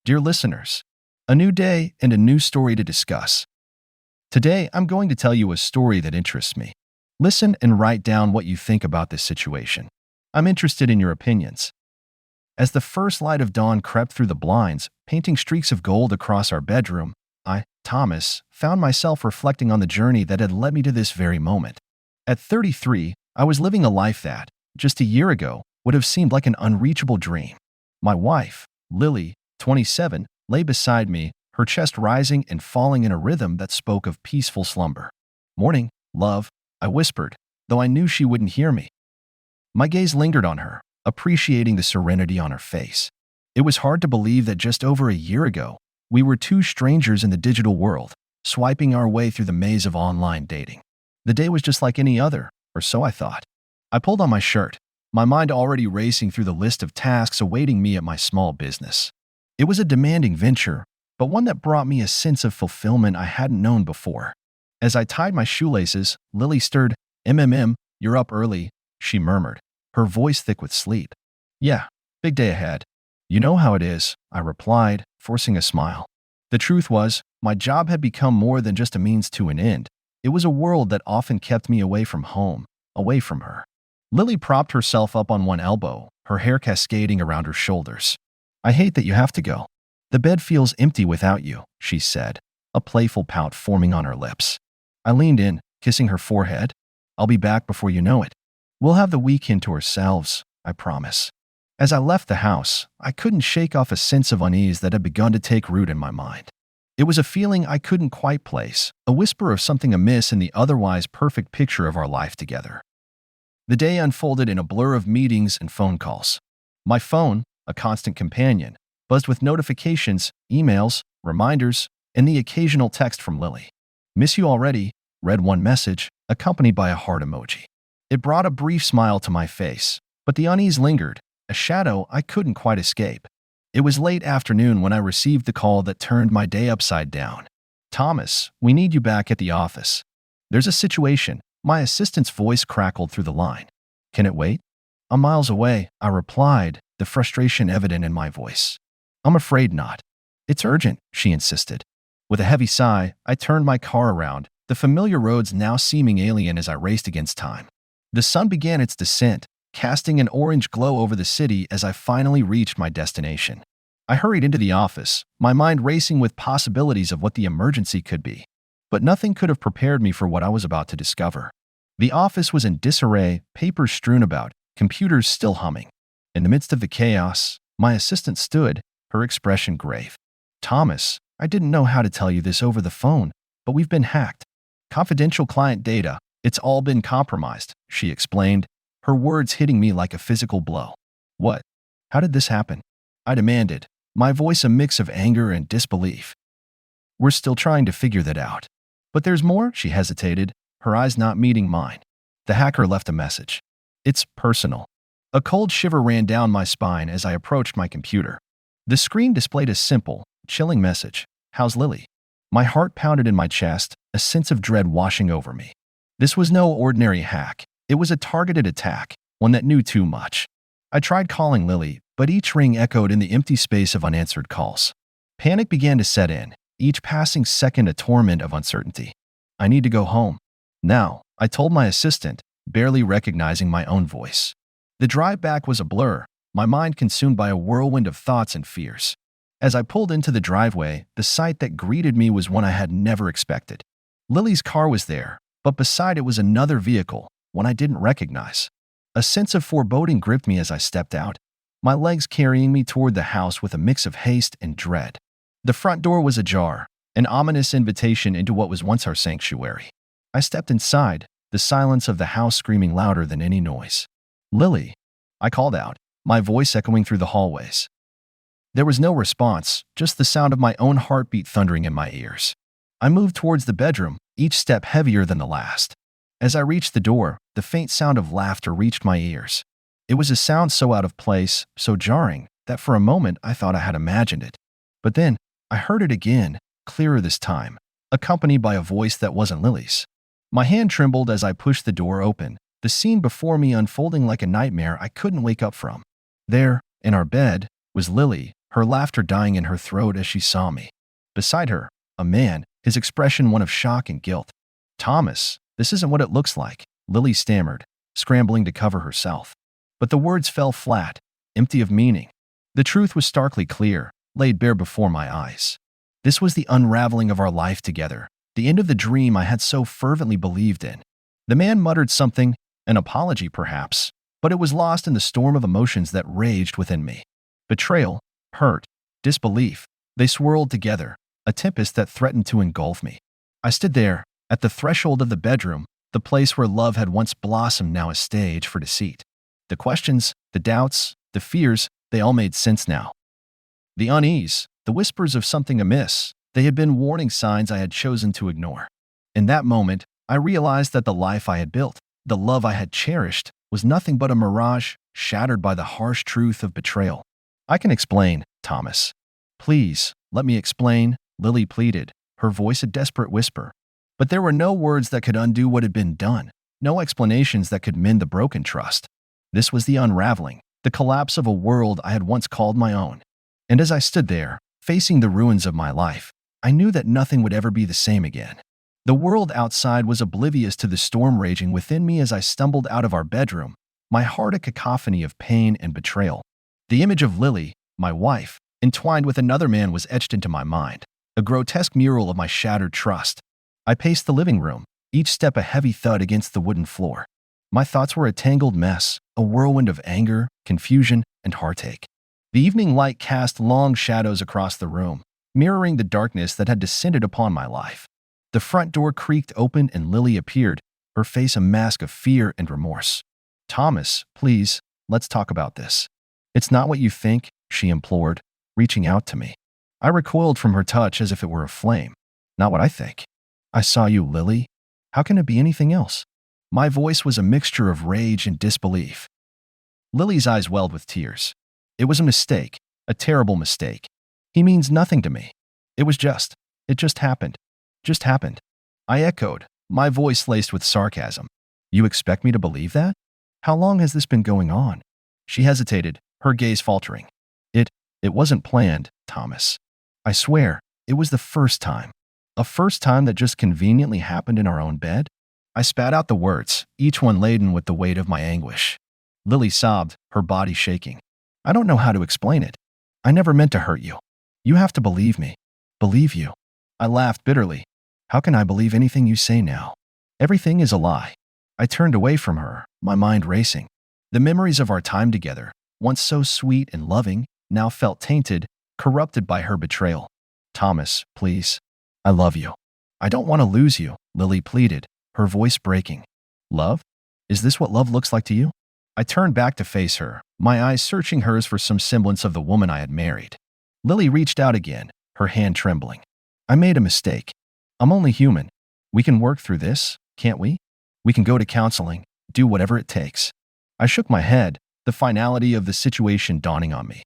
Dear listeners, a new day and a new story to discuss. Today, I'm going to tell you a story that interests me. Listen and write down what you think about this situation. I'm interested in your opinions. As the first light of dawn crept through the blinds, painting streaks of gold across our bedroom, I, Thomas, found myself reflecting on the journey that had led me to this very moment. At 33, I was living a life that, just a year ago, would have seemed like an unreachable dream. My wife, Lily, 27, lay beside me, her chest rising and falling in a rhythm that spoke of peaceful slumber. "Morning, love," I whispered, though I knew she wouldn't hear me. My gaze lingered on her, appreciating the serenity on her face. It was hard to believe that just over a year ago, we were two strangers in the digital world, swiping our way through the maze of online dating. The day was just like any other, or so I thought. I pulled on my shirt, my mind already racing through the list of tasks awaiting me at my small business. It was a demanding venture, but one that brought me a sense of fulfillment I hadn't known before. As I tied my shoelaces, Lily stirred. You're up early," she murmured, her voice thick with sleep. "Yeah, big day ahead." "You know how it is," I replied, forcing a smile. The truth was, my job had become more than just a means to an end. It was a world that often kept me away from home, away from her. Lily propped herself up on one elbow, her hair cascading around her shoulders. "I hate that you have to go. The bed feels empty without you," she said, a playful pout forming on her lips. I leaned in, kissing her forehead. "I'll be back before you know it. We'll have the weekend to ourselves, I promise." As I left the house, I couldn't shake off a sense of unease that had begun to take root in my mind. It was a feeling I couldn't quite place, a whisper of something amiss in the otherwise perfect picture of our life together. The day unfolded in a blur of meetings and phone calls. My phone, a constant companion, buzzed with notifications, emails, reminders, and the occasional text from Lily. "Miss you already," read one message, accompanied by a heart emoji. It brought a brief smile to my face, but the unease lingered, a shadow I couldn't quite escape. It was late afternoon when I received the call that turned my day upside down. "Thomas, we need you back at the office. There's a situation." My assistant's voice crackled through the line. "Can it wait?" "I'm miles away," I replied, the frustration evident in my voice. "I'm afraid not." "It's urgent," she insisted. With a heavy sigh, I turned my car around, the familiar roads now seeming alien as I raced against time. The sun began its descent, casting an orange glow over the city as I finally reached my destination. I hurried into the office, my mind racing with possibilities of what the emergency could be. But nothing could have prepared me for what I was about to discover. The office was in disarray, papers strewn about, computers still humming. In the midst of the chaos, my assistant stood, her expression grave. "Thomas, I didn't know how to tell you this over the phone, but we've been hacked. Confidential client data, it's all been compromised," she explained, her words hitting me like a physical blow. "What? How did this happen?" I demanded, my voice a mix of anger and disbelief. "We're still trying to figure that out." "But there's more," she hesitated, her eyes not meeting mine. "The hacker left a message. It's personal." A cold shiver ran down my spine as I approached my computer. The screen displayed a simple, chilling message. "How's Lily?" My heart pounded in my chest, a sense of dread washing over me. This was no ordinary hack. It was a targeted attack, one that knew too much. I tried calling Lily, but each ring echoed in the empty space of unanswered calls. Panic began to set in, each passing second a torment of uncertainty. "I need to go home now," I told my assistant, barely recognizing my own voice. The drive back was a blur, my mind consumed by a whirlwind of thoughts and fears. As I pulled into the driveway, the sight that greeted me was one I had never expected. Lily's car was there, but beside it was another vehicle, one I didn't recognize. A sense of foreboding gripped me as I stepped out, my legs carrying me toward the house with a mix of haste and dread. The front door was ajar, an ominous invitation into what was once our sanctuary. I stepped inside, the silence of the house screaming louder than any noise. "Lily," I called out, my voice echoing through the hallways. There was no response, just the sound of my own heartbeat thundering in my ears. I moved towards the bedroom, each step heavier than the last. As I reached the door, the faint sound of laughter reached my ears. It was a sound so out of place, so jarring, that for a moment I thought I had imagined it. But then, I heard it again, clearer this time, accompanied by a voice that wasn't Lily's. My hand trembled as I pushed the door open, the scene before me unfolding like a nightmare I couldn't wake up from. There, in our bed, was Lily, her laughter dying in her throat as she saw me. Beside her, a man, his expression one of shock and guilt. "Thomas, this isn't what it looks like," Lily stammered, scrambling to cover herself. But the words fell flat, empty of meaning. The truth was starkly clear, laid bare before my eyes. This was the unraveling of our life together, the end of the dream I had so fervently believed in. The man muttered something, an apology perhaps, but it was lost in the storm of emotions that raged within me. Betrayal, hurt, disbelief, they swirled together, a tempest that threatened to engulf me. I stood there, at the threshold of the bedroom, the place where love had once blossomed, now a stage for deceit. The questions, the doubts, the fears, they all made sense now. The unease, the whispers of something amiss, they had been warning signs I had chosen to ignore. In that moment, I realized that the life I had built, the love I had cherished, was nothing but a mirage, shattered by the harsh truth of betrayal. "I can explain, Thomas. Please, let me explain," Lily pleaded, her voice a desperate whisper. But there were no words that could undo what had been done, no explanations that could mend the broken trust. This was the unraveling, the collapse of a world I had once called my own. And as I stood there, facing the ruins of my life, I knew that nothing would ever be the same again. The world outside was oblivious to the storm raging within me as I stumbled out of our bedroom, my heart a cacophony of pain and betrayal. The image of Lily, my wife, entwined with another man was etched into my mind, a grotesque mural of my shattered trust. I paced the living room, each step a heavy thud against the wooden floor. My thoughts were a tangled mess, a whirlwind of anger, confusion, and heartache. The evening light cast long shadows across the room, mirroring the darkness that had descended upon my life. The front door creaked open and Lily appeared, her face a mask of fear and remorse. "Thomas, please, let's talk about this." "It's not what you think," she implored, reaching out to me. I recoiled from her touch as if it were a flame. "Not what I think. I saw you, Lily. How can it be anything else?" My voice was a mixture of rage and disbelief. Lily's eyes welled with tears. "It was a mistake, a terrible mistake. He means nothing to me. It just happened. Just happened." I echoed, my voice laced with sarcasm. "You expect me to believe that? How long has this been going on?" She hesitated, her gaze faltering. It wasn't planned, Thomas. I swear, it was the first time. A first time that just conveniently happened in our own bed." I spat out the words, each one laden with the weight of my anguish. Lily sobbed, her body shaking. "I don't know how to explain it. I never meant to hurt you. You have to believe me. Believe you." I laughed bitterly. "How can I believe anything you say now? Everything is a lie." I turned away from her, my mind racing. The memories of our time together, once so sweet and loving, now felt tainted, corrupted by her betrayal. "Thomas, please. I love you. I don't want to lose you," Lily pleaded, her voice breaking. "Love? Is this what love looks like to you?" I turned back to face her, my eyes searching hers for some semblance of the woman I had married. Lily reached out again, her hand trembling. "I made a mistake. I'm only human. We can work through this, can't we? We can go to counseling, do whatever it takes." I shook my head, the finality of the situation dawning on me.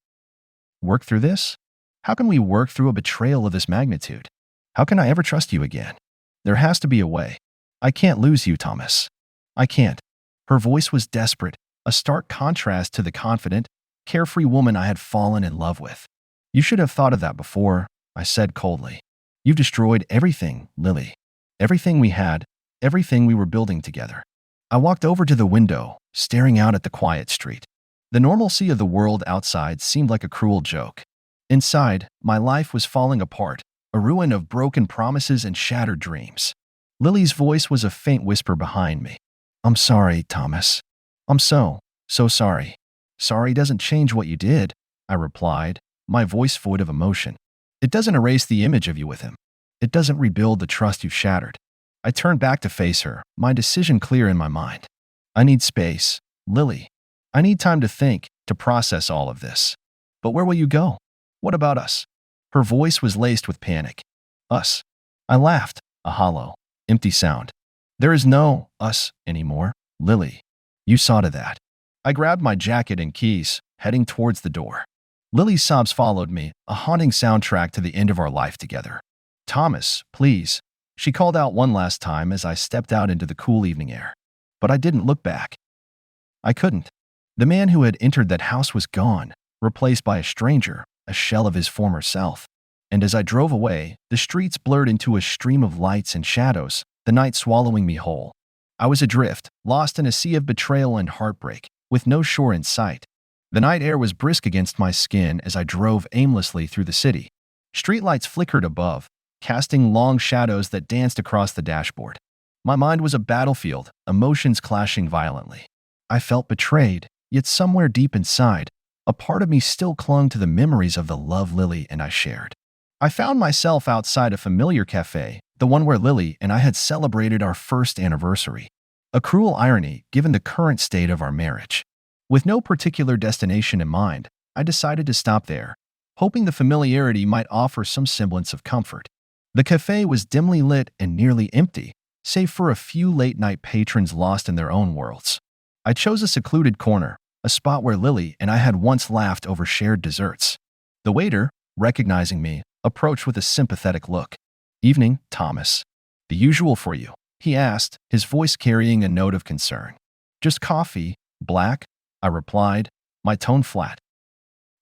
Work through this? How can we work through a betrayal of this magnitude? How can I ever trust you again? There has to be a way. I can't lose you, Thomas. I can't. Her voice was desperate, a stark contrast to the confident, carefree woman I had fallen in love with. "You should have thought of that before," I said coldly. "You've destroyed everything, Lily. Everything we had, everything we were building together." I walked over to the window, staring out at the quiet street. The normalcy of the world outside seemed like a cruel joke. Inside, my life was falling apart, a ruin of broken promises and shattered dreams. Lily's voice was a faint whisper behind me. "I'm sorry, Thomas. I'm so sorry." "Sorry doesn't change what you did," I replied, my voice void of emotion. "It doesn't erase the image of you with him. It doesn't rebuild the trust you shattered." I turned back to face her, my decision clear in my mind. "I need space, Lily. I need time to think, to process all of this." "But where will you go? What about us?" Her voice was laced with panic. "Us?" I laughed, a hollow, empty sound. "There is no us anymore, Lily. You saw to that." I grabbed my jacket and keys, heading towards the door. Lily's sobs followed me, a haunting soundtrack to the end of our life together. "Thomas, please," she called out one last time as I stepped out into the cool evening air. But I didn't look back. I couldn't. The man who had entered that house was gone, replaced by a stranger, a shell of his former self. And as I drove away, the streets blurred into a stream of lights and shadows, the night swallowing me whole. I was adrift, lost in a sea of betrayal and heartbreak, with no shore in sight. The night air was brisk against my skin as I drove aimlessly through the city. Streetlights flickered above, casting long shadows that danced across the dashboard. My mind was a battlefield, emotions clashing violently. I felt betrayed, yet somewhere deep inside, a part of me still clung to the memories of the love Lily and I shared. I found myself outside a familiar cafe, the one where Lily and I had celebrated our first anniversary. A cruel irony given the current state of our marriage. With no particular destination in mind, I decided to stop there, hoping the familiarity might offer some semblance of comfort. The cafe was dimly lit and nearly empty, save for a few late-night patrons lost in their own worlds. I chose a secluded corner, a spot where Lily and I had once laughed over shared desserts. The waiter, recognizing me, approached with a sympathetic look. "Evening, Thomas. The usual for you?" he asked, his voice carrying a note of concern. "Just coffee, black," I replied, my tone flat.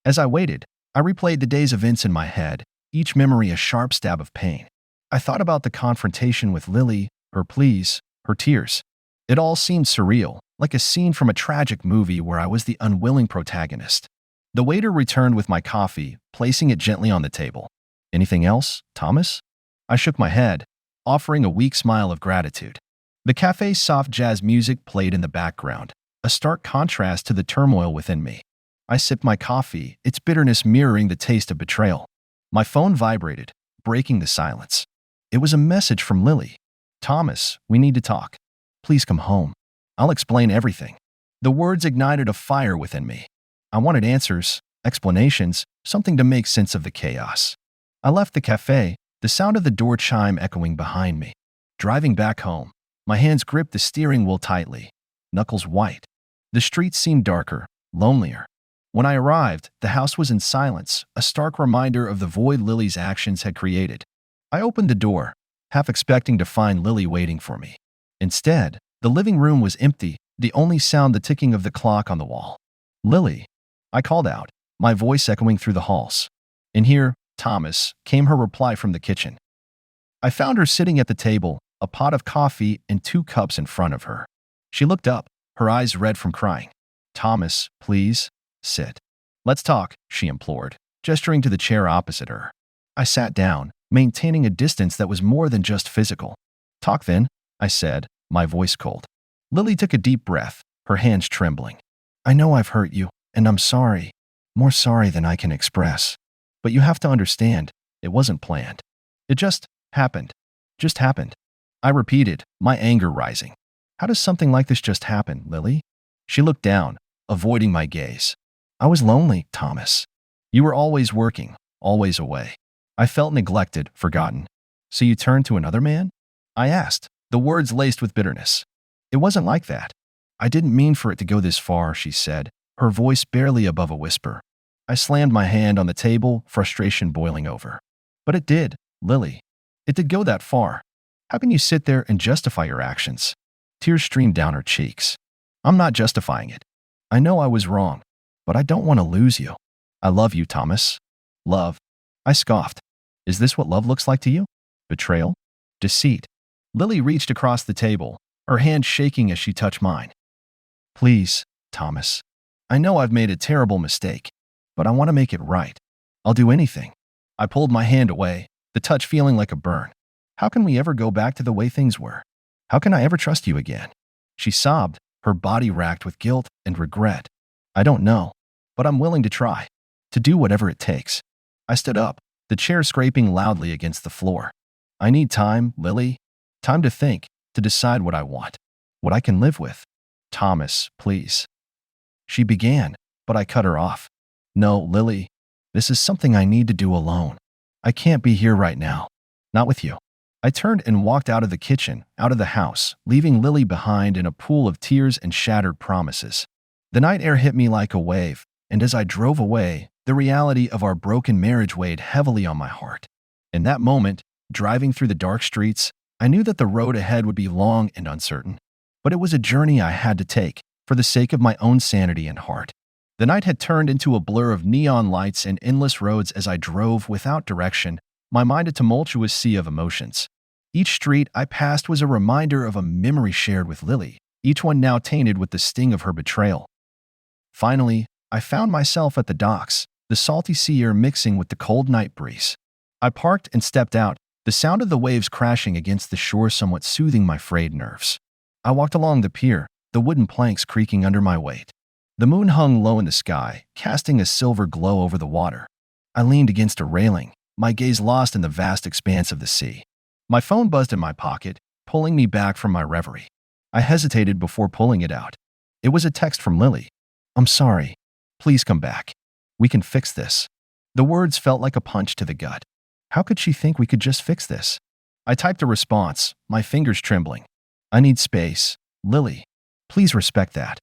As I waited, I replayed the day's events in my head, each memory a sharp stab of pain. I thought about the confrontation with Lily, her pleas, her tears. It all seemed surreal, like a scene from a tragic movie where I was the unwilling protagonist. The waiter returned with my coffee, placing it gently on the table. "Anything else, Thomas?" I shook my head, offering a weak smile of gratitude. The cafe's soft jazz music played in the background, a stark contrast to the turmoil within me. I sipped my coffee, its bitterness mirroring the taste of betrayal. My phone vibrated, breaking the silence. It was a message from Lily. "Thomas, we need to talk. Please come home. I'll explain everything." The words ignited a fire within me. I wanted answers, explanations, something to make sense of the chaos. I left the cafe, the sound of the door chime echoing behind me. Driving back home, my hands gripped the steering wheel tightly, knuckles white. The streets seemed darker, lonelier. When I arrived, the house was in silence, a stark reminder of the void Lily's actions had created. I opened the door, half expecting to find Lily waiting for me. Instead, the living room was empty, the only sound the ticking of the clock on the wall. "Lily," I called out, my voice echoing through the halls. "In here, Thomas," came her reply from the kitchen. I found her sitting at the table, a pot of coffee and 2 cups in front of her. She looked up, her eyes red from crying. "Thomas, please, sit. Let's talk," she implored, gesturing to the chair opposite her. I sat down, maintaining a distance that was more than just physical. "Talk then," I said, my voice cold. Lily took a deep breath, her hands trembling. "I know I've hurt you, and I'm sorry. More sorry than I can express. But you have to understand, it wasn't planned. It just happened. Just happened." I repeated, my anger rising. "How does something like this just happen, Lily?" She looked down, avoiding my gaze. "I was lonely, Thomas. You were always working, always away. I felt neglected, forgotten. So you turned to another man?" I asked, the words laced with bitterness. "It wasn't like that. I didn't mean for it to go this far," she said, her voice barely above a whisper. I slammed my hand on the table, frustration boiling over. "But it did, Lily. It did go that far. How can you sit there and justify your actions?" Tears streamed down her cheeks. "I'm not justifying it. I know I was wrong, but I don't want to lose you. I love you, Thomas." "Love?" I scoffed. "Is this what love looks like to you? Betrayal? Deceit?" Lily reached across the table, her hand shaking as she touched mine. "Please, Thomas. I know I've made a terrible mistake, but I want to make it right. I'll do anything." I pulled my hand away, the touch feeling like a burn. "How can we ever go back to the way things were? How can I ever trust you again?" She sobbed, her body racked with guilt and regret. "I don't know, but I'm willing to try, to do whatever it takes." I stood up, the chair scraping loudly against the floor. "I need time, Lily. Time to think, to decide what I want, what I can live with. Thomas, please." She began, but I cut her off. "No, Lily. This is something I need to do alone. I can't be here right now. Not with you." I turned and walked out of the kitchen, out of the house, leaving Lily behind in a pool of tears and shattered promises. The night air hit me like a wave, and as I drove away, the reality of our broken marriage weighed heavily on my heart. In that moment, driving through the dark streets, I knew that the road ahead would be long and uncertain. But it was a journey I had to take, for the sake of my own sanity and heart. The night had turned into a blur of neon lights and endless roads as I drove without direction, my mind a tumultuous sea of emotions. Each street I passed was a reminder of a memory shared with Lily, each one now tainted with the sting of her betrayal. Finally, I found myself at the docks, the salty sea air mixing with the cold night breeze. I parked and stepped out, the sound of the waves crashing against the shore somewhat soothing my frayed nerves. I walked along the pier, the wooden planks creaking under my weight. The moon hung low in the sky, casting a silver glow over the water. I leaned against a railing, my gaze lost in the vast expanse of the sea. My phone buzzed in my pocket, pulling me back from my reverie. I hesitated before pulling it out. It was a text from Lily. "I'm sorry. Please come back. We can fix this." The words felt like a punch to the gut. How could she think we could just fix this? I typed a response, my fingers trembling. "I need space. Lily. Please respect that."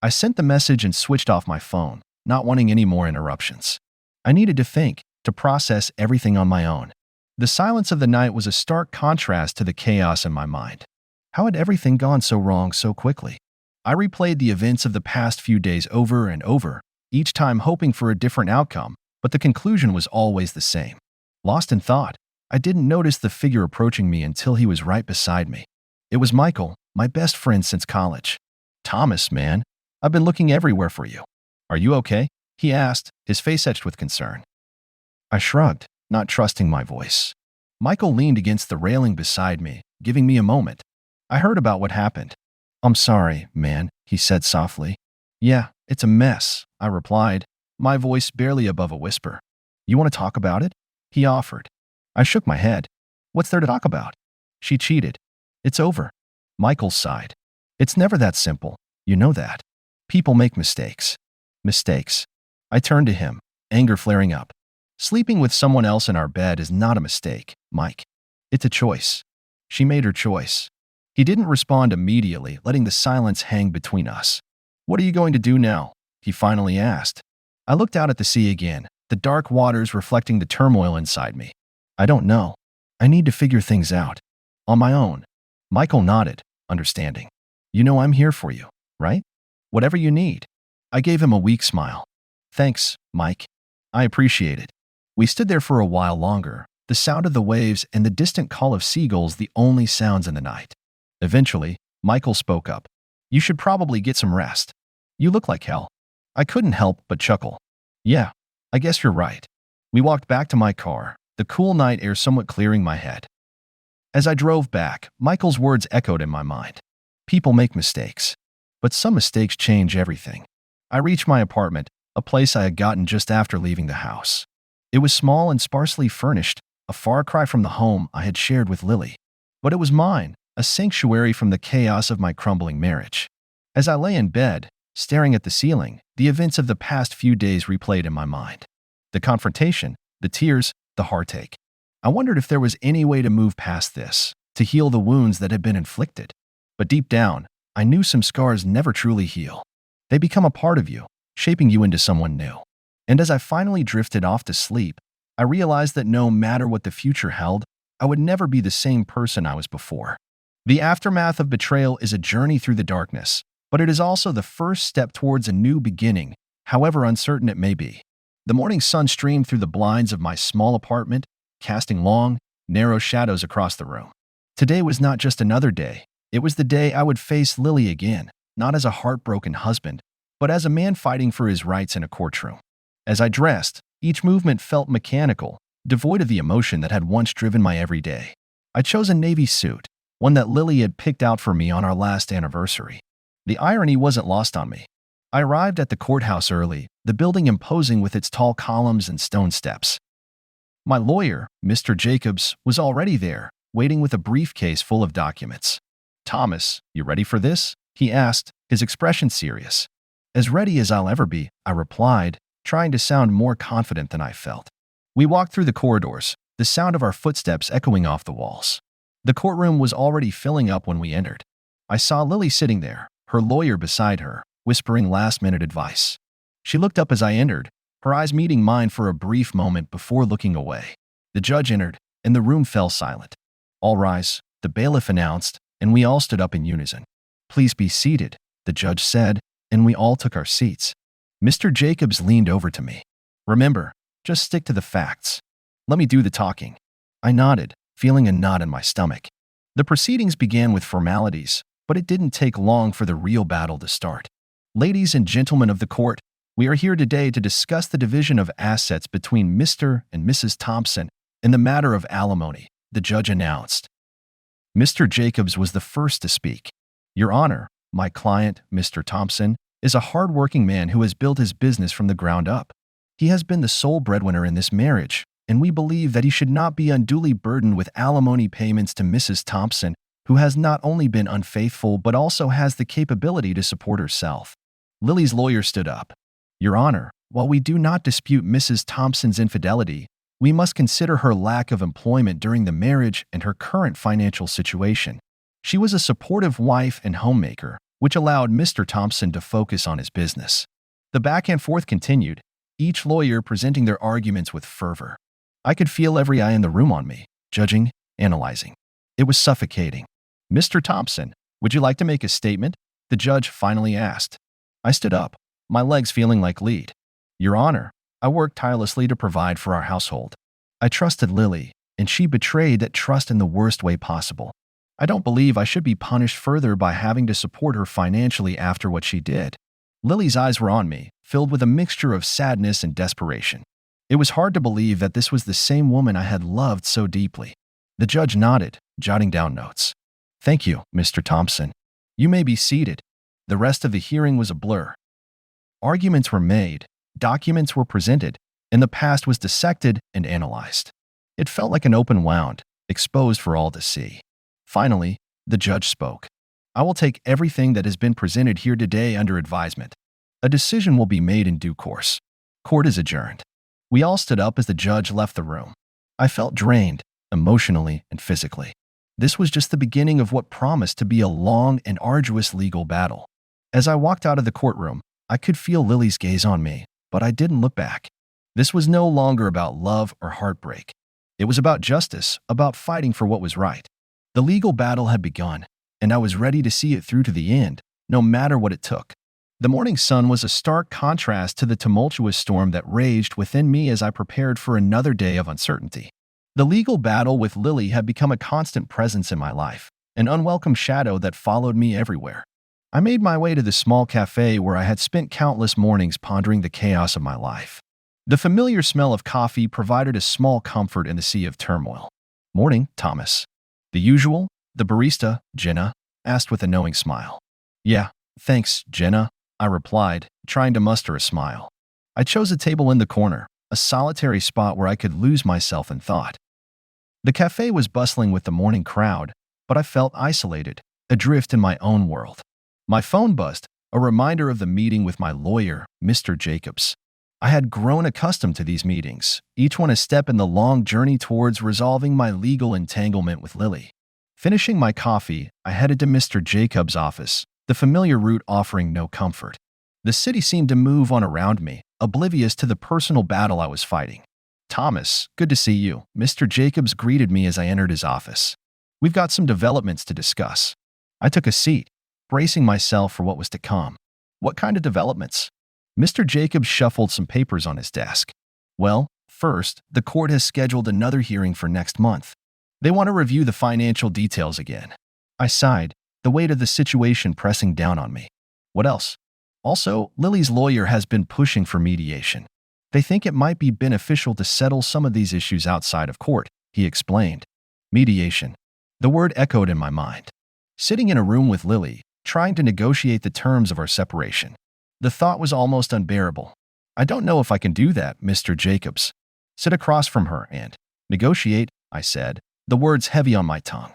I sent the message and switched off my phone, not wanting any more interruptions. I needed to think, to process everything on my own. The silence of the night was a stark contrast to the chaos in my mind. How had everything gone so wrong so quickly? I replayed the events of the past few days over and over, each time hoping for a different outcome, but the conclusion was always the same. Lost in thought, I didn't notice the figure approaching me until he was right beside me. It was Michael, my best friend since college. "Thomas, man, I've been looking everywhere for you. Are you okay?" he asked, his face etched with concern. I shrugged, not trusting my voice. Michael leaned against the railing beside me, giving me a moment. "I heard about what happened." "I'm sorry, man," he said softly. "Yeah, it's a mess," I replied, my voice barely above a whisper. "You want to talk about it?" he offered. I shook my head. "What's there to talk about? She cheated. It's over." Michael sighed. "It's never that simple. You know that. People make mistakes." "Mistakes." I turned to him, anger flaring up. "Sleeping with someone else in our bed is not a mistake, Mike. It's a choice. She made her choice." He didn't respond immediately, letting the silence hang between us. "What are you going to do now?" he finally asked. I looked out at the sea again, the dark waters reflecting the turmoil inside me. "I don't know. I need to figure things out. On my own." Michael nodded, understanding. "You know I'm here for you, right? Whatever you need." I gave him a weak smile. "Thanks, Mike. I appreciate it." We stood there for a while longer, the sound of the waves and the distant call of seagulls the only sounds in the night. Eventually, Michael spoke up. "You should probably get some rest. You look like hell." I couldn't help but chuckle. "Yeah, I guess you're right." We walked back to my car, the cool night air somewhat clearing my head. As I drove back, Michael's words echoed in my mind. People make mistakes, but some mistakes change everything. I reached my apartment, a place I had gotten just after leaving the house. It was small and sparsely furnished, a far cry from the home I had shared with Lily. But it was mine, a sanctuary from the chaos of my crumbling marriage. As I lay in bed, staring at the ceiling, the events of the past few days replayed in my mind. The confrontation, the tears, the heartache. I wondered if there was any way to move past this, to heal the wounds that had been inflicted. But deep down, I knew some scars never truly heal. They become a part of you, shaping you into someone new. And as I finally drifted off to sleep, I realized that no matter what the future held, I would never be the same person I was before. The aftermath of betrayal is a journey through the darkness, but it is also the first step towards a new beginning, however uncertain it may be. The morning sun streamed through the blinds of my small apartment, casting long, narrow shadows across the room. Today was not just another day. It was the day I would face Lily again, not as a heartbroken husband, but as a man fighting for his rights in a courtroom. As I dressed, each movement felt mechanical, devoid of the emotion that had once driven my every day. I chose a navy suit, one that Lily had picked out for me on our last anniversary. The irony wasn't lost on me. I arrived at the courthouse early, the building imposing with its tall columns and stone steps. My lawyer, Mr. Jacobs, was already there, waiting with a briefcase full of documents. "Thomas, you ready for this?" he asked, his expression serious. "As ready as I'll ever be," I replied, trying to sound more confident than I felt. We walked through the corridors, the sound of our footsteps echoing off the walls. The courtroom was already filling up when we entered. I saw Lily sitting there, her lawyer beside her, whispering last-minute advice. She looked up as I entered, her eyes meeting mine for a brief moment before looking away. The judge entered, and the room fell silent. "All rise," the bailiff announced, and we all stood up in unison. "Please be seated," the judge said, and we all took our seats. Mr. Jacobs leaned over to me. Remember, just stick to the facts. Let me do the talking. I nodded, feeling a knot in my stomach. The proceedings began with formalities, but it didn't take long for the real battle to start. Ladies and gentlemen of the court, we are here today to discuss the division of assets between Mr. and Mrs. Thompson in the matter of alimony, the judge announced. Mr. Jacobs was the first to speak. Your Honor, my client, Mr. Thompson, is a hard-working man who has built his business from the ground up. He has been the sole breadwinner in this marriage, and we believe that he should not be unduly burdened with alimony payments to Mrs. Thompson, who has not only been unfaithful but also has the capability to support herself. Lily's lawyer stood up. Your Honor, while we do not dispute Mrs. Thompson's infidelity, we must consider her lack of employment during the marriage and her current financial situation. She was a supportive wife and homemaker, which allowed Mr. Thompson to focus on his business. The back and forth continued, each lawyer presenting their arguments with fervor. I could feel every eye in the room on me, judging, analyzing. It was suffocating. Mr. Thompson, would you like to make a statement? The judge finally asked. I stood up, my legs feeling like lead. Your Honor, I worked tirelessly to provide for our household. I trusted Lily, and she betrayed that trust in the worst way possible. I don't believe I should be punished further by having to support her financially after what she did. Lily's eyes were on me, filled with a mixture of sadness and desperation. It was hard to believe that this was the same woman I had loved so deeply. The judge nodded, jotting down notes. Thank you, Mr. Thompson. You may be seated. The rest of the hearing was a blur. Arguments were made, documents were presented, and the past was dissected and analyzed. It felt like an open wound, exposed for all to see. Finally, the judge spoke. I will take everything that has been presented here today under advisement. A decision will be made in due course. Court is adjourned. We all stood up as the judge left the room. I felt drained, emotionally and physically. This was just the beginning of what promised to be a long and arduous legal battle. As I walked out of the courtroom, I could feel Lily's gaze on me, but I didn't look back. This was no longer about love or heartbreak. It was about justice, about fighting for what was right. The legal battle had begun, and I was ready to see it through to the end, no matter what it took. The morning sun was a stark contrast to the tumultuous storm that raged within me as I prepared for another day of uncertainty. The legal battle with Lily had become a constant presence in my life, an unwelcome shadow that followed me everywhere. I made my way to the small cafe where I had spent countless mornings pondering the chaos of my life. The familiar smell of coffee provided a small comfort in the sea of turmoil. Morning, Thomas. The usual, the barista, Jenna, asked with a knowing smile. Yeah, thanks, Jenna, I replied, trying to muster a smile. I chose a table in the corner, a solitary spot where I could lose myself in thought. The cafe was bustling with the morning crowd, but I felt isolated, adrift in my own world. My phone buzzed, a reminder of the meeting with my lawyer, Mr. Jacobs. I had grown accustomed to these meetings, each one a step in the long journey towards resolving my legal entanglement with Lily. Finishing my coffee, I headed to Mr. Jacobs' office, the familiar route offering no comfort. The city seemed to move on around me, oblivious to the personal battle I was fighting. Thomas, good to see you, Mr. Jacobs greeted me as I entered his office. We've got some developments to discuss. I took a seat, bracing myself for what was to come. What kind of developments? Mr. Jacobs shuffled some papers on his desk. Well, first, the court has scheduled another hearing for next month. They want to review the financial details again. I sighed, the weight of the situation pressing down on me. What else? Also, Lily's lawyer has been pushing for mediation. They think it might be beneficial to settle some of these issues outside of court, he explained. Mediation. The word echoed in my mind. Sitting in a room with Lily, trying to negotiate the terms of our separation. The thought was almost unbearable. I don't know if I can do that, Mr. Jacobs. Sit across from her and negotiate, I said, the words heavy on my tongue.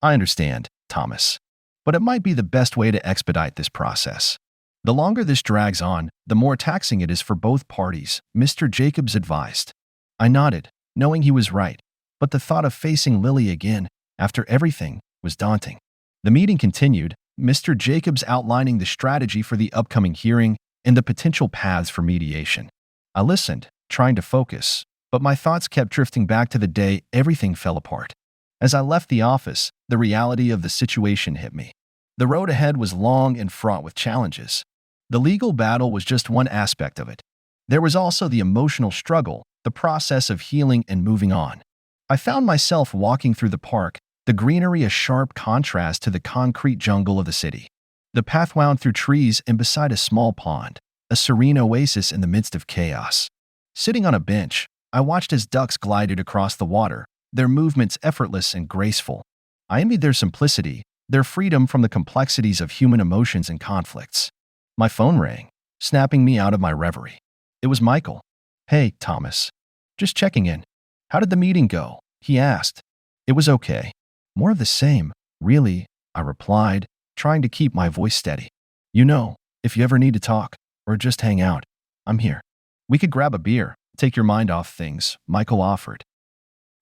I understand, Thomas. But it might be the best way to expedite this process. The longer this drags on, the more taxing it is for both parties, Mr. Jacobs advised. I nodded, knowing he was right, but the thought of facing Lily again, after everything, was daunting. The meeting continued, Mr. Jacobs outlining the strategy for the upcoming hearing and the potential paths for mediation. I listened, trying to focus, but my thoughts kept drifting back to the day everything fell apart. As I left the office, the reality of the situation hit me. The road ahead was long and fraught with challenges. The legal battle was just one aspect of it. There was also the emotional struggle, the process of healing and moving on. I found myself walking through the park, the greenery a sharp contrast to the concrete jungle of the city. The path wound through trees and beside a small pond, a serene oasis in the midst of chaos. Sitting on a bench, I watched as ducks glided across the water, their movements effortless and graceful. I envied their simplicity, their freedom from the complexities of human emotions and conflicts. My phone rang, snapping me out of my reverie. It was Michael. "Hey, Thomas. Just checking in. How did the meeting go?" he asked. "It was okay. More of the same, really," I replied, trying to keep my voice steady. "You know, if you ever need to talk, or just hang out, I'm here. We could grab a beer, take your mind off things," Michael offered.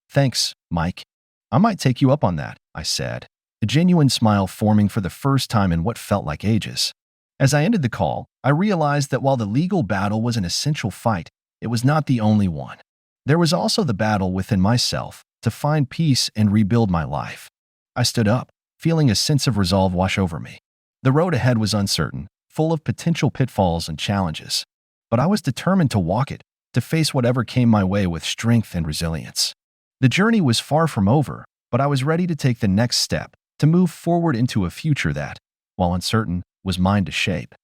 "Thanks, Mike. I might take you up on that," I said, a genuine smile forming for the first time in what felt like ages. As I ended the call, I realized that while the legal battle was an essential fight, it was not the only one. There was also the battle within myself to find peace and rebuild my life. I stood up, feeling a sense of resolve wash over me. The road ahead was uncertain, full of potential pitfalls and challenges. But I was determined to walk it, to face whatever came my way with strength and resilience. The journey was far from over, but I was ready to take the next step, to move forward into a future that, while uncertain, was mine to shape.